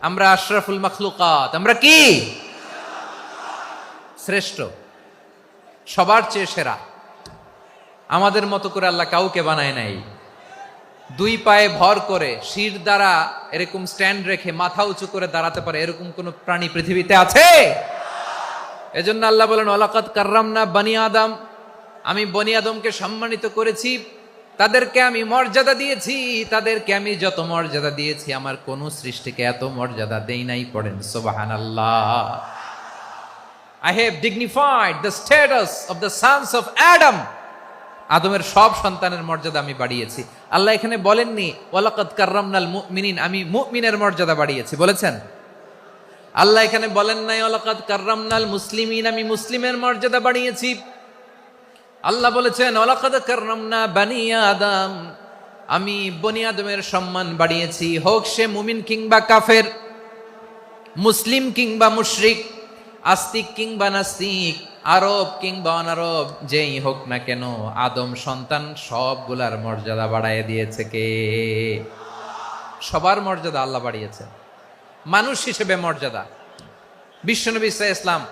আমরা আশরাফুল মাখলুকাত, আমরা কি শ্রেষ্ঠ, সবার চেয়ে সেরা। আমাদের মতো করে আল্লাহ কাউকে বানায় নাই। দুই পায়ে ভর করে শির দ্বারা এরকম স্ট্যান্ড রেখে মাথা উঁচু করে দাঁড়াতে পারে এরকম কোন প্রাণী পৃথিবীতে আছে? এজন্য আল্লাহ বলেন ওয়ালাকাদ কাররামনা বনি আদম, আমি বনি আদমকে সম্মানিত করেছি, তাদেরকে আমি মর্যাদা দিয়েছি। তাদেরকে আমি যত মর্যাদা দিয়েছি আমার কোন সৃষ্টিকে এত মর্যাদা দেই নাই। পড়েন সুবহানাল্লাহ। I have dignified the status of the sons of Adam. আদমের সব সন্তানের মর্যাদা আমি বাড়িয়েছি। আল্লাহ এখানে বলেননি ওয়ালাকাদ কাররামনাল মুমিনিন, আমি মুমিনের মর্যাদা বাড়িয়েছি, বলেছেন? আল্লাহ এখানে বলেন নাই ওয়ালাকাদ কাররামনাল মুসলিমিন, আমি মুসলিমের মর্যাদা বাড়িয়েছি। আল্লাহ বলেছেন ওয়ালাকাদ কাররামনা বনি আদম, আমি বনি আদমের সম্মান বাড়িয়েছি, হোক সে মুমিন কিংবা কাফের, মুসলিম কিংবা মুশরিক, আস্তিক কিংবা নাস্তিক, আরব কিংবা অনারব, যেই হোক না কেন আদম সন্তান সবগুলার মর্যাদা বাড়ায় দিয়েছে কে? সবার মর্যাদা আল্লাহ বাড়িয়েছে। মানুষ হিসেবে মর্যাদা, বিশ্বনবী সাল্লাল্লাহু আলাইহি ওয়াসাল্লাম